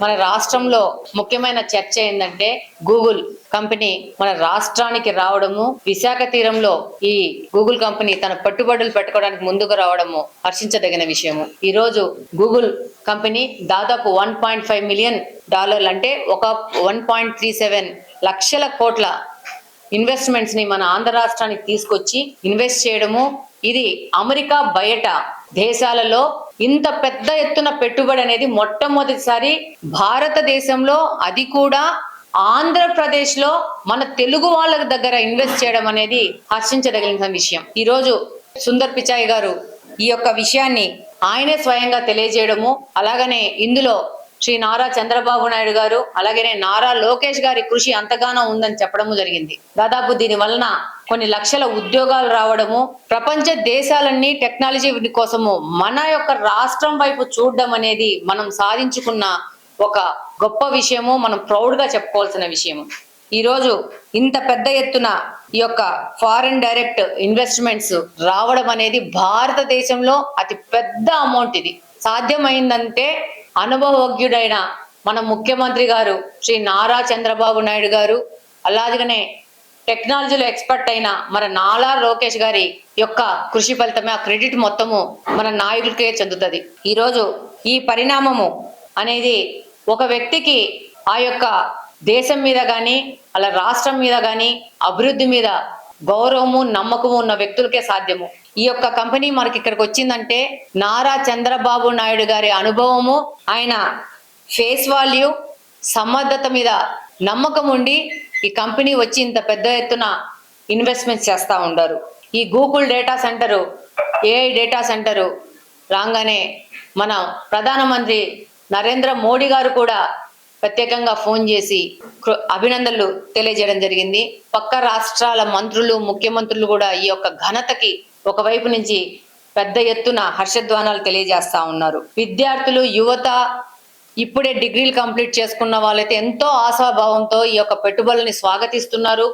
మన రాష్ట్రంలో ముఖ్యమైన చర్చ ఏంటంటే గూగుల్ కంపెనీ మన రాష్ట్రానికి రావడము, విశాఖ తీరంలో ఈ గూగుల్ కంపెనీ తన పెట్టుబడులు పెట్టుకోవడానికి ముందుకు రావడము హర్షించదగిన విషయము. ఈ రోజు గూగుల్ కంపెనీ దాదాపు $1.5 మిలియన్ అంటే ఒక 1.37 లక్షల కోట్ల ఇన్వెస్ట్మెంట్స్ ని మన ఆంధ్ర రాష్ట్రానికి తీసుకొచ్చి ఇన్వెస్ట్ చేయడము, ఇది అమెరికా బయట దేశాలలో ఇంత పెద్ద ఎత్తున పెట్టుబడి అనేది మొట్టమొదటిసారి భారతదేశంలో, అది కూడా ఆంధ్రప్రదేశ్ లో మన తెలుగు వాళ్ళ దగ్గర ఇన్వెస్ట్ చేయడం అనేది హర్షించదగిన విషయం. ఈ రోజు సుందర్ పిచాయ్ గారు ఈ యొక్క విషయాన్ని ఆయనే స్వయంగా తెలియజేయడము, అలాగనే ఇందులో శ్రీ నారా చంద్రబాబు నాయుడు గారు అలాగనే నారా లోకేష్ గారి కృషి అంతగానో ఉందని చెప్పడము జరిగింది. దాదాపు దీని వలన కొన్ని లక్షల ఉద్యోగాలు రావడము, ప్రపంచ దేశాలన్నీ టెక్నాలజీ కోసము మన యొక్క రాష్ట్రం వైపు చూడడం అనేది మనం సాధించుకున్న ఒక గొప్ప విషయము, మనం ప్రౌడ్ గా చెప్పుకోవాల్సిన విషయము. ఈ రోజు ఇంత పెద్ద ఎత్తున ఈ యొక్క ఫారిన్ డైరెక్ట్ ఇన్వెస్ట్మెంట్స్ రావడం అనేది భారతదేశంలో అతి పెద్ద అమౌంట్. ఇది సాధ్యమైందంటే అనుభవజ్ఞుడైన మన ముఖ్యమంత్రి గారు శ్రీ నారా చంద్రబాబు నాయుడు గారు, అలాగనే టెక్నాలజీలో ఎక్స్పర్ట్ అయిన మన నారా లోకేష్ గారి యొక్క కృషి ఫలితమే. ఆ క్రెడిట్ మొత్తము మన నాయకులకే చెందుతుంది. ఈరోజు ఈ పరిణామము అనేది ఒక వ్యక్తికి ఆ యొక్క దేశం మీద కానీ అలా రాష్ట్రం మీద కానీ అభివృద్ధి మీద గౌరవము నమ్మకము ఉన్న వ్యక్తులకే సాధ్యము. ఈ యొక్క కంపెనీ మనకి ఇక్కడికి వచ్చిందంటే నారా చంద్రబాబు నాయుడు గారి అనుభవము, ఆయన ఫేస్ వాల్యూ, సమర్థత మీద నమ్మకం ఉండి ఈ కంపెనీ వచ్చి ఇంత పెద్ద ఎత్తున ఇన్వెస్ట్మెంట్స్ చేస్తూ ఉంటారు. ఈ Google data centre, AI data centre రాగానే మన ప్రధానమంత్రి నరేంద్ర మోడీ గారు కూడా ప్రత్యేకంగా ఫోన్ చేసి అభినందనలు తెలియజేయడం జరిగింది. పక్క రాష్ట్రాల మంత్రులు, ముఖ్యమంత్రులు కూడా ఈ యొక్క ఘనతకి ఒకవైపు నుంచి పెద్ద ఎత్తున హర్షధ్వానాలు తెలియజేస్తా ఉన్నారు. విద్యార్థులు, యువత, ఇప్పుడే డిగ్రీలు కంప్లీట్ చేసుకున్న వాళ్ళైతే ఎంతో ఆశాభావంతో ఈ యొక్క పెట్టుబడుల్ని స్వాగతిస్తున్నారు.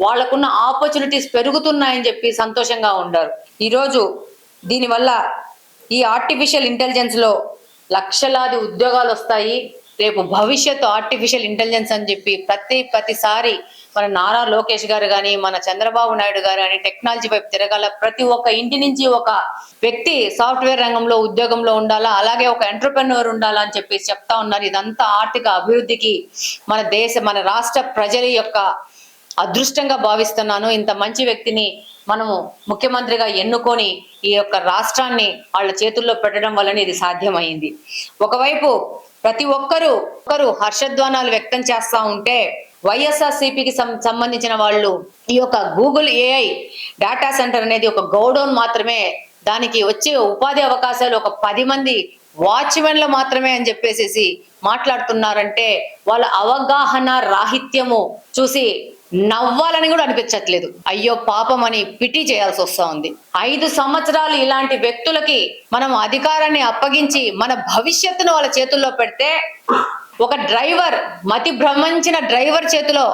వాళ్ళకున్న ఆపర్చునిటీస్ పెరుగుతున్నాయని చెప్పి సంతోషంగా ఉన్నారు. ఈరోజు దీనివల్ల ఈ ఆర్టిఫిషియల్ ఇంటెలిజెన్స్ లో లక్షలాది ఉద్యోగాలు వస్తాయి. రేపు భవిష్యత్తు ఆర్టిఫిషియల్ ఇంటెలిజెన్స్ అని చెప్పి ప్రతిసారి మన నారా లోకేష్ గారు కానీ మన చంద్రబాబు నాయుడు గారు కానీ టెక్నాలజీ వైపు తిరగాల. ప్రతి ఒక్క ఇంటి నుంచి ఒక వ్యక్తి సాఫ్ట్వేర్ రంగంలో ఉద్యోగంలో ఉండాలా, అలాగే ఒక ఎంటర్‌ప్రెన్యూర్ ఉండాలా అని చెప్పి చెప్తా ఉన్నారు. ఇదంతా ఆర్థిక అభివృద్ధికి మన రాష్ట్ర ప్రజల యొక్క అదృష్టంగా భావిస్తున్నాను. ఇంత మంచి వ్యక్తిని మనము ముఖ్యమంత్రిగా ఎన్నుకొని ఈ యొక్క రాష్ట్రాన్ని వాళ్ళ చేతుల్లో పెట్టడం వల్లనే ఇది సాధ్యమైంది. ఒకవైపు ప్రతి ఒక్కరు హర్షధ్వానాలు వ్యక్తం చేస్తా ఉంటే వైఎస్ఆర్సీపీకి సంబంధించిన వాళ్ళు ఈ యొక్క గూగుల్ ఏఐ డేటా సెంటర్ అనేది ఒక గోడౌన్ మాత్రమే, దానికి వచ్చే ఉపాధి అవకాశాలు ఒక 10 మంది వాచ్మెన్లు మాత్రమే అని చెప్పేసి మాట్లాడుతున్నారంటే వాళ్ళ అవగాహన రాహిత్యము చూసి నవ్వాలని కూడా అనిపించట్లేదు. అయ్యో పాపం అని పిటి చేయాల్సి వస్తా ఉంది. 5 సంవత్సరాలు ఇలాంటి వ్యక్తులకి మనం అధికారాన్ని అప్పగించి మన భవిష్యత్తును వాళ్ళ చేతుల్లో పెడితే, ఒక డ్రైవర్, మతి భ్రమించిన డ్రైవర్ చేతిలో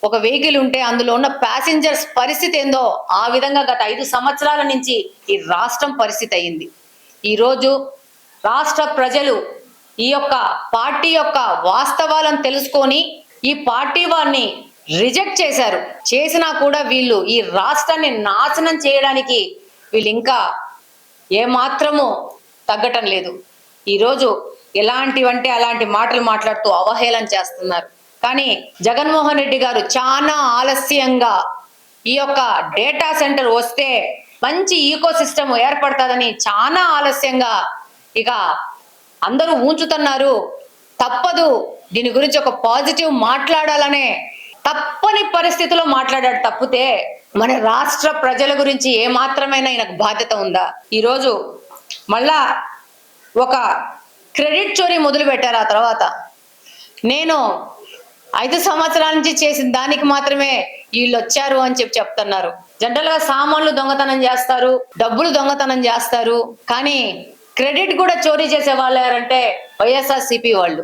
ఒక వెహికల్ ఉంటే అందులో ఉన్న ప్యాసింజర్స్ పరిస్థితి ఏందో ఆ విధంగా గత 5 సంవత్సరాల నుంచి ఈ రాష్ట్రం పరిస్థితి అయింది. ఈరోజు రాష్ట్ర ప్రజలు ఈ యొక్క పార్టీ యొక్క వాస్తవాలను తెలుసుకొని ఈ పార్టీ వారిని రిజెక్ట్ చేశారు. చేసినా కూడా వీళ్ళు ఈ రాష్ట్రాన్ని నాశనం చేయడానికి వీళ్ళు ఇంకా ఏమాత్రము తగ్గటం లేదు. ఈరోజు ఎలాంటివంటే అలాంటి మాటలు మాట్లాడుతూ అవహేళన చేస్తున్నారు. కానీ జగన్మోహన్ రెడ్డి గారు చాలా ఆలస్యంగా ఈ యొక్క డేటా సెంటర్ వస్తే మంచి ఈకో సిస్టమ్ ఏర్పడుతుందని చాలా ఆలస్యంగా ఇక అందరూ ఉంచుతున్నారు. తప్పదు, దీని గురించి ఒక పాజిటివ్ మాట్లాడాలనే తప్పని పరిస్థితిలో మాట్లాడాడు తప్పితే మన రాష్ట్ర ప్రజల గురించి ఏమాత్రమైనా ఈయనకు బాధ్యత ఉందా? ఈరోజు మళ్ళా ఒక క్రెడిట్ చోరీ మొదలు పెట్టారు. ఆ తర్వాత నేను 5 సంవత్సరాల నుంచి చేసిన దానికి మాత్రమే వీళ్ళు వచ్చారు అని చెప్తున్నారు. జనరల్ గా సామాన్లు దొంగతనం చేస్తారు, డబ్బులు దొంగతనం చేస్తారు, కానీ క్రెడిట్ కూడా చోరీ చేసే వాళ్ళు ఎవరంటే వైఎస్ఆర్సీపీ వాళ్ళు.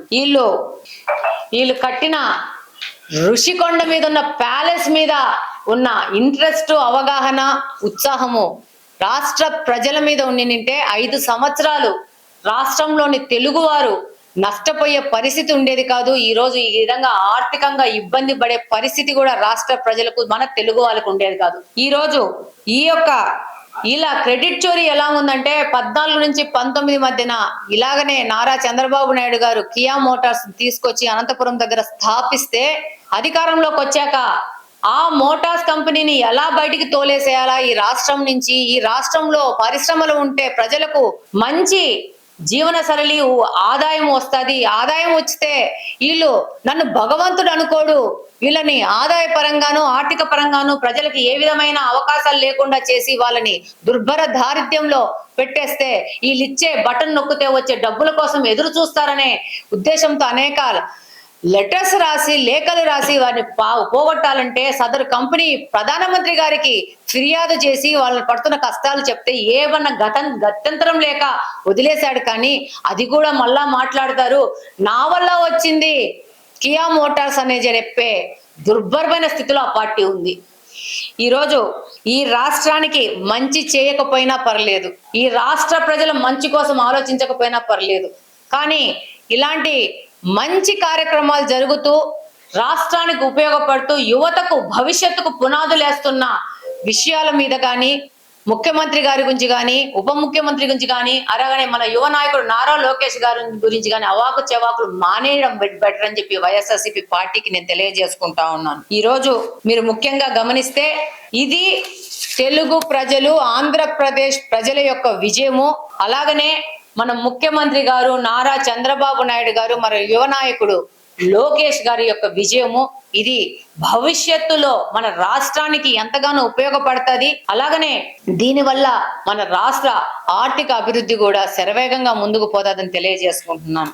వీళ్ళు కట్టిన ఋషికొండ మీద ఉన్న ప్యాలెస్ మీద ఉన్న ఇంట్రెస్ట్, అవగాహన, ఉత్సాహము రాష్ట్ర ప్రజల మీద ఉండింటే 5 సంవత్సరాలు రాష్ట్రంలోని తెలుగువారు నష్టపోయే పరిస్థితి ఉండేది కాదు. ఈ రోజు ఈ విధంగా ఆర్థికంగా ఇబ్బంది పడే పరిస్థితి కూడా రాష్ట్ర ప్రజలకు, మన తెలుగు వాళ్ళకు ఉండేది కాదు. ఈ రోజు ఈ యొక్క ఇలా క్రెడిట్ చోరీ ఎలా ఉందంటే 14 నుంచి 19 మధ్యన ఇలాగనే నారా చంద్రబాబు నాయుడు గారు కియా మోటార్స్ తీసుకొచ్చి అనంతపురం దగ్గర స్థాపిస్తే అధికారంలోకి వచ్చాక ఆ మోటార్స్ కంపెనీని ఎలా బయటికి తోలేసేయాలా ఈ రాష్ట్రం నుంచి, ఈ రాష్ట్రంలో పరిశ్రమలు ఉంటే ప్రజలకు మంచి జీవన సరళి ఆదాయం వస్తుంది. ఆదాయం వచ్చితే వీళ్ళు నన్ను భగవంతుడు అనుకోడు, వీళ్ళని ఆదాయ పరంగాను ఆర్థిక పరంగాను ప్రజలకి ఏ విధమైన అవకాశాలు లేకుండా చేసి వాళ్ళని దుర్భర దారిద్ర్యంలో పెట్టేస్తే వీళ్ళు ఇచ్చే బటన్ నొక్కితే వచ్చే డబ్బుల కోసం ఎదురు చూస్తారనే ఉద్దేశంతో అనేక లెటర్స్ రాసి, లేఖలు రాసి వారిని పోగొట్టాలంటే సదరు కంపెనీ ప్రధానమంత్రి గారికి ఫిర్యాదు చేసి వాళ్ళని పడుతున్న కష్టాలు చెప్తే ఏమన్నా గత్యంతరం లేక వదిలేశాడు. కానీ అది కూడా మళ్ళా మాట్లాడతారు, నా వల్ల వచ్చింది కియా మోటార్స్ అనే చెప్పే దుర్భరమైన స్థితిలో ఆ పార్టీ ఉంది. ఈరోజు ఈ రాష్ట్రానికి మంచి చేయకపోయినా పర్లేదు, ఈ రాష్ట్ర ప్రజల మంచి కోసం ఆలోచించకపోయినా పర్లేదు, కానీ ఇలాంటి మంచి కార్యక్రమాలు జరుగుతూ రాష్ట్రానికి ఉపయోగపడుతూ యువతకు భవిష్యత్తుకు పునాదులు వేస్తున్న విషయాల మీద కానీ, ముఖ్యమంత్రి గారి గురించి కానీ, ఉప ముఖ్యమంత్రి గురించి కానీ, అలాగనే మన యువ నాయకుడు నారా లోకేష్ గారి గురించి కానీ అవాకు చెవాకులు మానేయడం బెటర్ అని చెప్పి వైఎస్ఆర్సీపీ పార్టీకి నేను తెలియజేసుకుంటా ఉన్నాను. ఈ రోజు మీరు ముఖ్యంగా గమనిస్తే ఇది తెలుగు ప్రజలు, ఆంధ్రప్రదేశ్ ప్రజల యొక్క విజయము. అలాగనే మన ముఖ్యమంత్రి గారు నారా చంద్రబాబు నాయుడు గారు, మన యువ నాయకుడు లోకేష్ గారి యొక్క విజయము. ఇది భవిష్యత్తులో మన రాష్ట్రానికి ఎంతగానో ఉపయోగపడుతుంది. అలాగనే దీనివల్ల మన రాష్ట్ర ఆర్థిక అభివృద్ధి కూడా శరవేగంగా ముందుకు పోతుందని తెలియజేసుకుంటున్నాను.